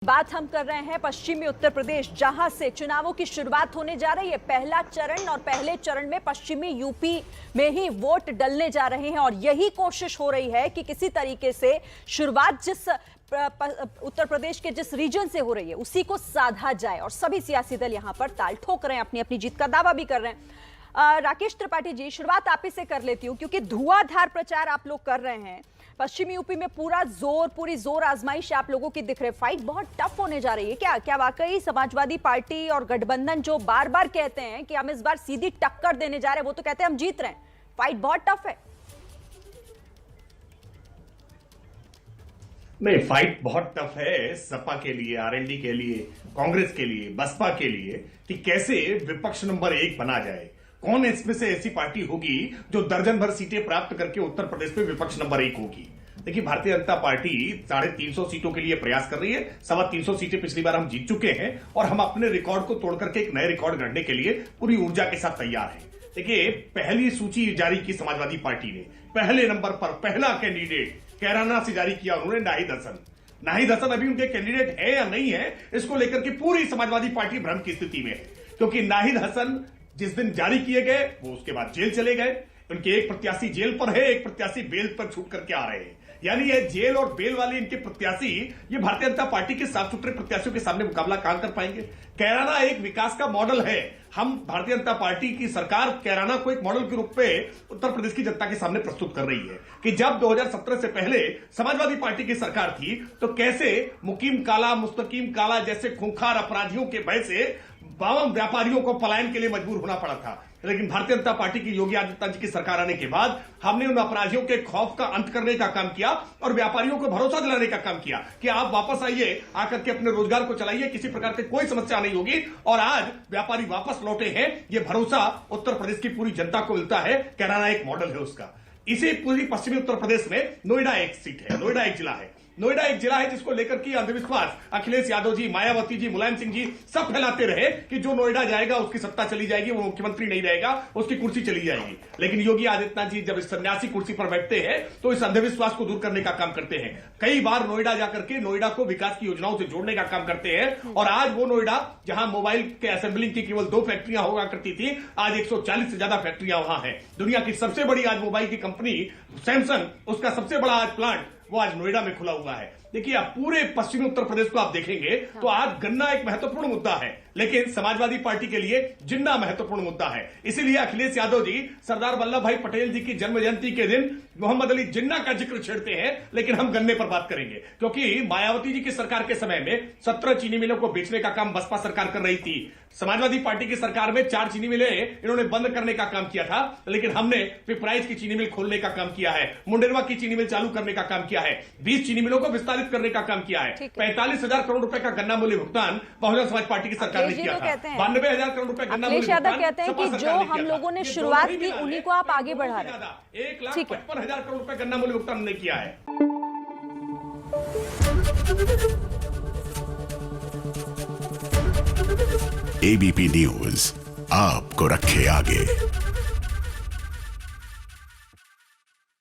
बात हम कर रहे हैं पश्चिमी उत्तर प्रदेश, जहां से चुनावों की शुरुआत होने जा रही है। पहला चरण और पहले चरण में पश्चिमी यूपी में ही वोट डलने जा रहे हैं और यही कोशिश हो रही है कि किसी तरीके से शुरुआत जिस उत्तर प्रदेश के जिस रीजन से हो रही है उसी को साधा जाए और सभी सियासी दल यहां पर ताल ठोक रहे हैं, अपनी अपनी जीत का दावा भी कर रहे हैं। राकेश त्रिपाठी जी, शुरुआत आप ही से कर लेती हूं क्योंकि धुआंधार प्रचार आप लोग कर रहे हैं। पश्चिमी यूपी में पूरी जोर आजमाइश आप लोगों की दिख रही है। फाइट बहुत टफ होने जा रही है। क्या वाकई समाजवादी पार्टी और गठबंधन जो बार बार कहते हैं कि हम इस बार सीधी टक्कर देने जा रहे हैं, वो तो कहते हैं हम जीत रहे हैं, फाइट बहुत टफ है? नहीं, फाइट बहुत टफ है सपा के लिए, आरएलडी के लिए, कांग्रेस के लिए, बसपा के लिए कि कैसे विपक्ष नंबर 1 बना जाए। कौन इसमें से ऐसी पार्टी होगी जो दर्जन भर सीटें प्राप्त करके उत्तर प्रदेश में विपक्ष नंबर 1 होगी। देखिए, भारतीय जनता पार्टी 350 सीटों के लिए प्रयास कर रही है। 325 सीटें पिछली बार हम जीत चुके हैं और हम अपने रिकॉर्ड को तोड़ करके एक नए रिकॉर्ड गढ़ने के लिए पूरी ऊर्जा के साथ तैयार हैं। देखिए, पहली सूची जारी की समाजवादी पार्टी ने, पहले नंबर पर पहला कैंडिडेट कैराना से जारी किया उन्होंने नाहिद हसन। नाहिद हसन अभी उनके कैंडिडेट है या नहीं है, इसको लेकर के पूरी समाजवादी पार्टी भ्रम की स्थिति में है, क्योंकि नाहिद हसन जिस दिन जारी किए गए वो उसके बाद जेल चले गए। उनके एक प्रत्याशी जेल पर है, एक प्रत्याशी बेल पर छूट करके आ रहे हैं। यानी ये जेल और बेल वाले इनके प्रत्याशी ये भारतीय जनता पार्टी के साफ सुथरे प्रत्याशियों के सामने मुकाबला कहां कर पाएंगे। कैराना एक विकास का मॉडल है। हम भारतीय जनता पार्टी की सरकार कैराना को एक मॉडल के रूप में उत्तर प्रदेश की जनता के सामने प्रस्तुत कर रही है कि जब 2017 से पहले समाजवादी पार्टी की सरकार थी तो कैसे मुकीम काला, मुस्तकीम काला जैसे खूंखार अपराधियों के भय से बावन व्यापारियों को पलायन के लिए मजबूर होना पड़ा था। लेकिन भारतीय जनता पार्टी की योगी आदित्यनाथ जी की सरकार आने के बाद हमने उन अपराधियों के खौफ का अंत करने का काम किया और व्यापारियों को भरोसा दिलाने का काम किया कि आप वापस आइए, आकर के अपने रोजगार को चलाइए, किसी प्रकार की कोई समस्या नहीं होगी। और आज व्यापारी वापस लौटे हैं। ये भरोसा उत्तर प्रदेश की पूरी जनता को मिलता है। कैराना एक मॉडल है उसका। इसी पूरी पश्चिमी उत्तर प्रदेश में नोएडा एक सीट है, नोएडा एक जिला है। नोएडा एक जिला है जिसको लेकर के अंधविश्वास अखिलेश यादव जी, मायावती जी, मुलायम सिंह जी सब फैलाते रहे कि जो नोएडा जाएगा उसकी सत्ता चली जाएगी, वो मुख्यमंत्री नहीं रहेगा, उसकी कुर्सी चली जाएगी। लेकिन योगी आदित्यनाथ जी जब इस सन्यासी कुर्सी पर बैठते हैं तो इस अंधविश्वास को दूर करने का काम करते हैं। कई बार नोएडा जाकर के नोएडा को विकास की योजनाओं से जोड़ने का काम करते हैं। और आज वो नोएडा जहां मोबाइल के असेंबलिंग की केवल 2 फैक्ट्रियां हुआ करती थी, आज 140 से ज्यादा फैक्ट्रियां वहां हैं। दुनिया की सबसे बड़ी आज मोबाइल की कंपनी सैमसंग, उसका सबसे बड़ा आज प्लांट वो आज नोएडा में खुला हुआ है। देखिए, आप पूरे पश्चिमी उत्तर प्रदेश को आप देखेंगे तो आज गन्ना एक महत्वपूर्ण मुद्दा है, लेकिन समाजवादी पार्टी के लिए जिन्ना महत्वपूर्ण मुद्दा है। इसीलिए अखिलेश यादव जी सरदार वल्लभ भाई पटेल जी की जन्म जयंती के दिन मोहम्मद अली जिन्ना का जिक्र छेड़ते हैं, लेकिन हम गन्ने पर बात करेंगे। क्योंकि मायावती जी की सरकार के समय में 17 चीनी मिलों को बेचने का काम बसपा सरकार कर रही थी। समाजवादी पार्टी की सरकार में 4 चीनी मिलें इन्होंने बंद करने का काम किया था, लेकिन हमने पिपराइच की चीनी मिल खोलने का काम किया है, मुंडेरवा की चीनी मिल चालू करने का काम किया है, 20 चीनी मिलों को विस्तारित करने का काम किया है। 45,000 करोड़ रुपए का गन्ना मूल्य भुगतान बहुजन समाज पार्टी की सरकार ने किया था। 92,000 करोड़ रुपए गन्ना मूल्य यादव कहते हैं कि जो हम लोगों ने शुरुआत की उन्हीं को आप आगे बढ़ा रहे हैं। 1,55,000 करोड़ रुपए गन्ना मूल्य भुगतान ने किया है। एबीपी न्यूज आपको रखे आगे।